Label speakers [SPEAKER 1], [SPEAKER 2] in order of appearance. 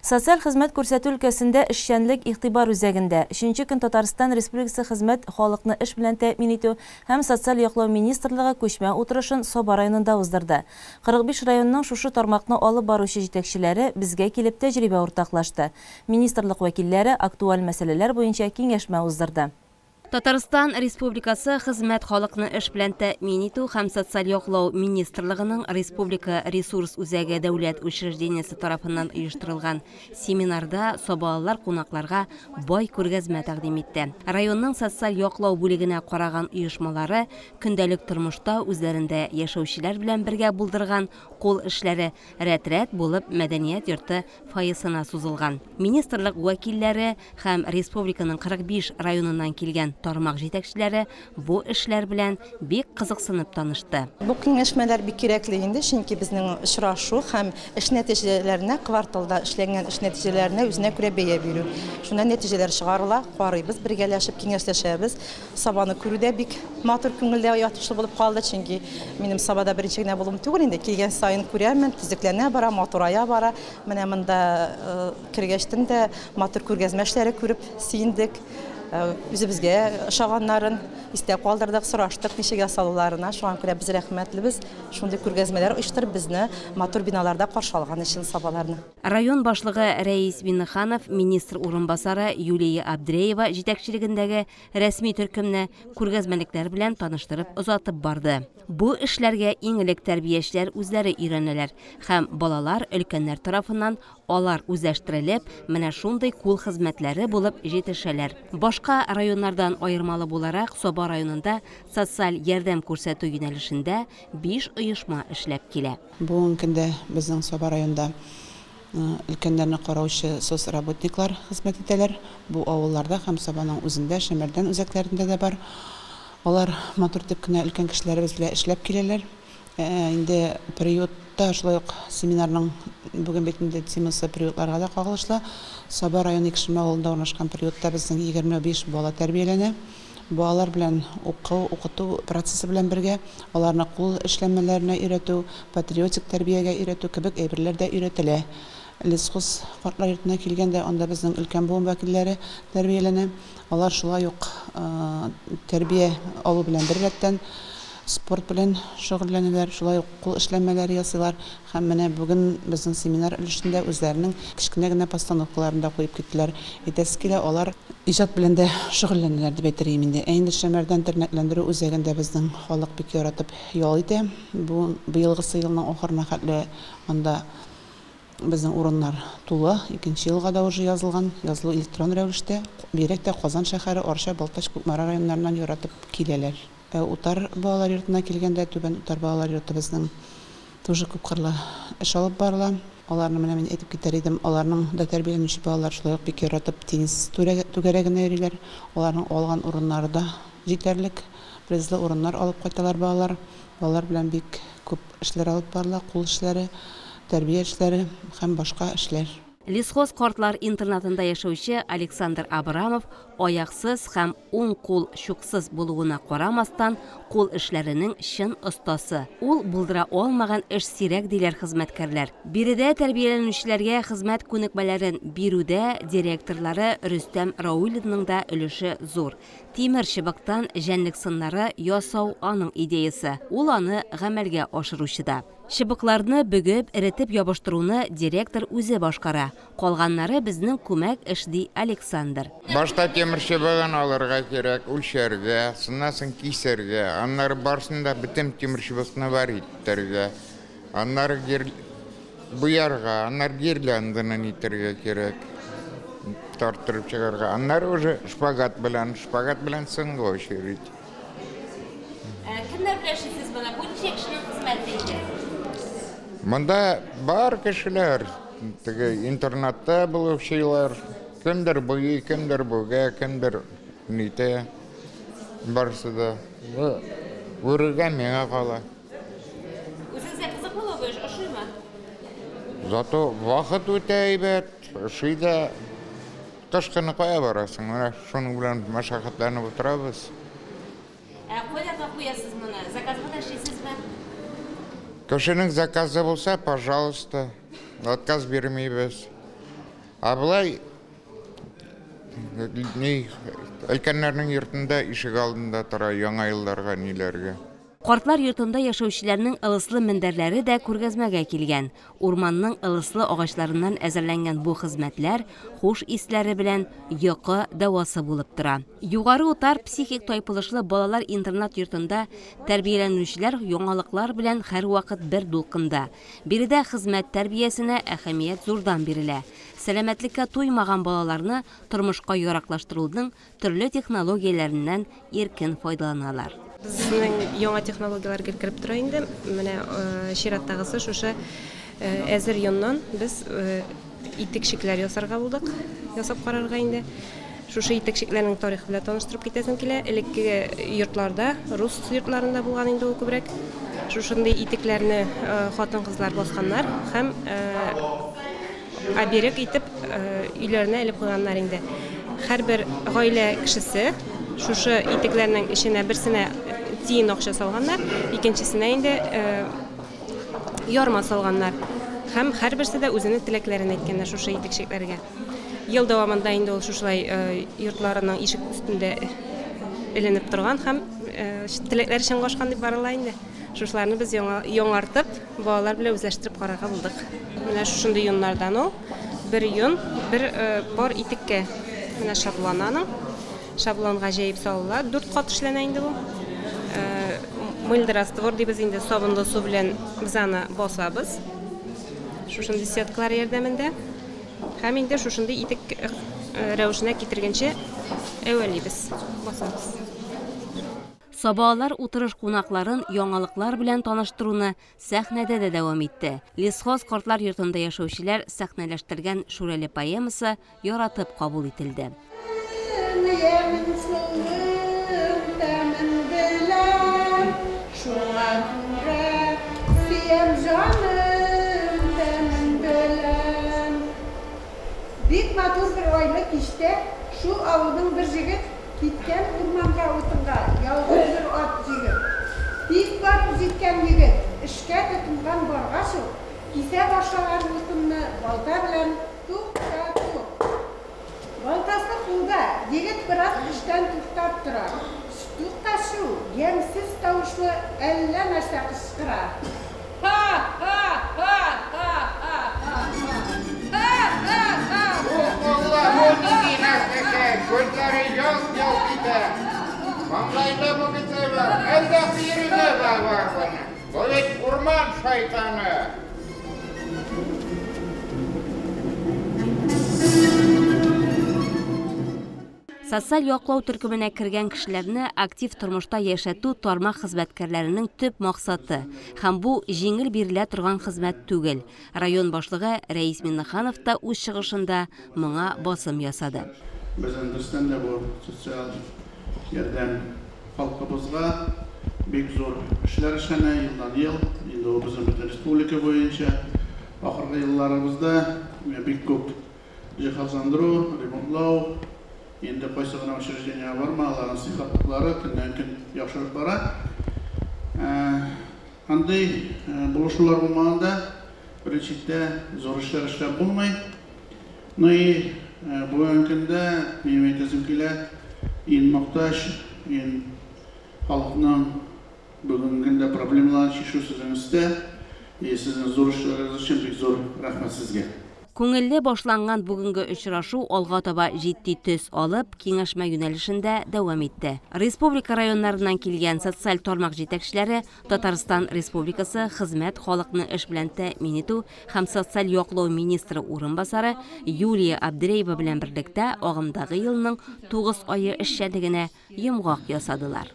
[SPEAKER 1] Социаль хезмәт күрсәтү өлкәсендә эшчәнлек игътибар үзәгендә 3нче көн Татарстан Республикасы хезмәт халыкны эш белән тәэмин итү һәм социаль яклау министрлыгы күчмә утырышын Соба районында уздырды. 45 районның шушы тармакны алып баручы җитәкчеләре безгә килеп тәҗрибә уртаклашты. Министрлык вәкилләре актуаль мәсьәләләр буенча киңәшмә уздырды.
[SPEAKER 2] Татарстан Республикасы хезмәт халыкны эш белән тәэмин итү һәм социаль яклау министрлыгының Республика ресурс үзәге дәүләт учреждениесе тарафыннан оештырылган семинарда собалар кунакларга бай күргәзмә тәкъдим итте. Районның социаль яклау бүлегенә караган оешмалары көндәлек тормышта үзләрендә яшәүчеләр белән бергә булдырган кул эшләре рәт-рәт булып мәдәният йорты фойесына сузылган. Министрлык вәкилләре һәм республиканың 45 районыннан килгән тармак җитәкчеләре бу эшләр белән бик кызыксынып танышты.
[SPEAKER 3] Бу киңәшмәләр бик кирәкле инде, чөнки безнең очрашу һәм эш нәтиҗәләренә, кварталда эшләнгән эш нәтиҗәләренә үзенә күрә бәя бирү. Шуннан нәтиҗәләр чыгарыла, карыйбыз, бергәләшеп киңәшләшәбез. Сабаны күрүдә бик матур күңелдә ятышлы булып калды, чөнки минем Сабада беренче генә булуым түгел инде. Килгән сайын күрәмен, төзекләнә бара, матурая бара. Менә монда кергәчтен дә матур күргәзмә эшләре күреп сөендек. Үзебезгә ошаганнарын истә калдырдык, сораштык ничегә салуларына. Шуңа күрә без рәхмәтлебез. Шундый күргәзмәләр оештырып безне матур биналарда каршы алган өчен Сабаларны.
[SPEAKER 2] Район башлыгы Рәис Миннеханов, министр урынбасары Юлия Абдреева җитәкчелегендәге рәсми төркемне күргәзмәлекләр белән таныштырып озатып барды. Бу эшләргә иң элек тәрбиячеләр үзләре өйрәнәләр һәм балалар өлкәннәр тарафыннан алар үзләштерелеп, менә шундый кул хезмәтләре булып җитешәләр. Башка районнардан аермалы буларак Соба районында социаль ярдәм күрсәтү юнәлешендә 5 оешма эшләп килә.
[SPEAKER 4] Бүгенге көндә безнең Соба районында өлкәннәрне караучы соцработниклар хезмәт итәләр. Бу авылларда һәм Собаның үзендә, Шәмәрдән үзәкләрендә дә бар. Алар матур итеп кенә өлкән кешеләребез белән эшләп киләләр. Инде приютта шулай ук семинарның бүген битендә темасы приютларга да кагылышлы. Соба районы Икшемә авылында урнашкан приютта безнең 25 бала тәрбияләнә. Балалар белән укыту процессы белән бергә аларны кул эшләмәләренә өйрәтү, патриотик тәрбиягә өйрәтү кебек әйберләр дә өйрәтелә. Лесхоз картлар йортына килгәндә анда безнең өлкән буын вәкилләре тәрбияләнә. Алар шулай ук тәрбия алу белән бер рәттән спорт белән шөгыльләнәләр, шулай ук кул эшләмәләре ясыйлар һәм менә бүген безнең семинар өлешендә үзләренең кечкенә генә постановкаларын да куеп киттеләр. Әйтәсе килә, алар иҗат белән дә шөгыльләнәләр дип әйтергә инде. Инде Шәмәрдән тернәкләндерү үзәгендә безнең халык бик яратып ял итә. Бу быелгы елның ахырына хәтле анда безнең урыннар тулы. 2нче елга да уже язылган, язылу электрон рәвештә. Бигрәк тә Казан шәһәре, Арча, Балтач, Күкмара районнарыннан яратып киләләр. Утар балалар йортына килгәндә, Түбән Утар балалар йорты безнең тоже күп кырлы эш алып барыла. Аларны менә мин әйтеп китәр идем, аларның да тәрбияләнүче балалар шулай ук бик яратып теннис түгәрәгенә йөриләр. Аларның алган урыннары да җитәрлек, призлы урыннар алып кайталар балалар. Балалар белән бик күп эшләр алып барыла, кул эшләре, тәрбия эшләре һәм башка эшләр.
[SPEAKER 2] Лесхоз картлар интернатында яшәүче Александр Абрамов аяксыз һәм уң кул чуксыз булуына карамастан кул эшләренең чын остасы. Ул булдыра алмаган эш сирәк диләр хезмәткәрләр. Биредә тәрбияләнүчеләргә хезмәт күнекмәләрен бирүдә директорлары Рөстәм Раулинның да өлеше зур. Тимер чыбыктан җәнлек сыннары ясау аның идеясы. Ул аны гамәлгә ашыручыда. Чыбыкларны бөгеп, эретеп ябыштыруны директор үзе башкара. Калганнары безнең күмәк эш ди Александр.
[SPEAKER 5] Башта темир чыбыгын алырга кирәк, үлчәргә, соннан соң кисәргә, аннары барсында бөтен темир чыбыкны бар итәргә. Аннары буярга, аннары гирланданы итәргә кирәк. Тартырып чыгарга. Аннары уже шпагат белән соңгы очередь.
[SPEAKER 2] Кемнәр белән эшлисез моны? Бу ничек кешенең хезмәте иде?
[SPEAKER 5] Монда бар кешеләр, интернатта булучылар, кемдер буй, кемдер буга, кемдер нитә, барсы да. Үргә миңа кала.
[SPEAKER 2] Үзегезгә кызыклы бу эш, ошыймы?
[SPEAKER 5] Зато вакыт үтә әйбәт, шуйда кышкыны кая барасың, менә шуның белән мәшәкатьләрне утырабыз.
[SPEAKER 2] Кайда куясыз моны? Заказга да эшлисезме?
[SPEAKER 5] Кешенең заказы булса, пожалуйста, отказ бирмәйбез. Абылай өлкәннәрнең йортында ишек алдында тора яңа елларга ниләргә.
[SPEAKER 2] Картлар йортында яшәүчеләрнең ылыслы мендәрләре дә күргәзмәгә килгән. Урманның ылыслы агачларыннан әзерләнгән бу хезмәтләр хуш исләре белән йокы дәвасы булып тора. Югары утар психик тайпылышлы балалар интернат йортында тәрбияләнүчеләр яңалыклар белән һәрвакыт бер дулкында. Биредә хезмәт тәрбиясенә әһәмият зурдан бирелә. Сәламәтлеккә туймаган балаларны тормышка яраклаштыруның төрле технологияләреннән иркен файдаланалар.
[SPEAKER 6] Безнең яңа технологиялар кертеп тора инде. Менә чираттагысы шушы әзер йоннан без итекчекләр ясарга булдык. Ясап карарга инде. Шушы итекчекләрнең тарихы белән таныштырып китәсем килә. Элекке йортларда, рус йортларында булган инде ул күбрәк. Шушындый итекләрне хатын-кызлар басканнар һәм аберек итеп өйләренә элеп куйганнар инде. Һәрбер гаилә кешесе шушы итекләрнең иченә берсенә тиен акча салганнар, икенчесенә инде ярма салганнар. Һәм һәрберсе дә үзенең теләкләрен әйткәннәр шушы итекчекләргә. Ел дәвамында инде ул шушылай йортларының ишек өстендә эленеп торган һәм теләкләр өчен кашкан дип барыла инде. Шушларны без яңартып, балалар белән үзләштереп карарга булдык. Менә шушындый юннардан ул бер юн, бер пар итеккә менә шаблонаның шаблонга җәеп салыла, 4 кат эшләнә инде бу. Мыльдыраствор дибез инде сабынлы су белән без аны басабыз. Шушындый сеткалар ярдәмендә. Һәм инде шушындый итек рәвешенә китергәнче әвәлибез, басабыз.
[SPEAKER 2] Сабалар утырыш кунакларын яңалыклар белән таныштыруны сәхнәдә дә дәвам итте. Лесхоз картлар йортында яшәүчеләр сәхнәләштергән Шүрәле поэмасы яратып кабул ителде.
[SPEAKER 7] Бик матур бер айлы кичтә шу авылның бер җегет киткән урманга утынга ялгыз бер ат җигеп. Бик барып җиткән егет эшкә тотынган баргач ул кисә башлаган утынны балта белән туктатты. Балтасы кулда, егет бераз эштән туктап тора. Тукташу, ямьсез тавышлы әллә нәрсә кычкыра.
[SPEAKER 5] Gözleri yaz gider. Manglayda bu gitse var. Elde birine var bana. Böyle kurman şeytanı.
[SPEAKER 2] Социаль яклау төркеменә кергән кешеләрне актив тормышта яшәтү тармак хезмәткәрләренең төп максаты. Һәм бу җиңел бирелә торган хезмәт түгел. Район башлыгы Рәис Миннеханов та үз чыгышында моңа басым ясады.
[SPEAKER 8] Без андырстан да бу социаль ярдәм халкыбызга бик зур эшләр эшләнә елдан ел. Инде ул безнең республика буенча ахыргы елларыбызда бик күп җиһазландыру, ремонтлау, инде кайсы гына учреждения бармы, аларның сыйфатлары көннән-көн яхшырып бара. Андый булышулар булмаганда беренчедә зур эшләр эшләп булмый. Бүгенге көндә минем әйтәсем килә, ин мохтаҗ, ин халыкның бүгенге көндә проблемаларын чишү сезнең өстә, сезнең зур эшләрегез өчен бик зур рәхмәт сезгә.
[SPEAKER 2] Күңелле башланган бүгенге очрашу алга таба җитди төс алып, киңәшмә юнәлешендә дәвам итте. Республика районнарыннан килгән социаль тармак җитәкчеләре Татарстан Республикасы хезмәт, халыкны эш белән тәэмин итү һәм социаль яклау министры урынбасары Юлия Абдреева белән берлектә агымдагы елның 9 ае эшчәнлегенә йомгак ясадылар.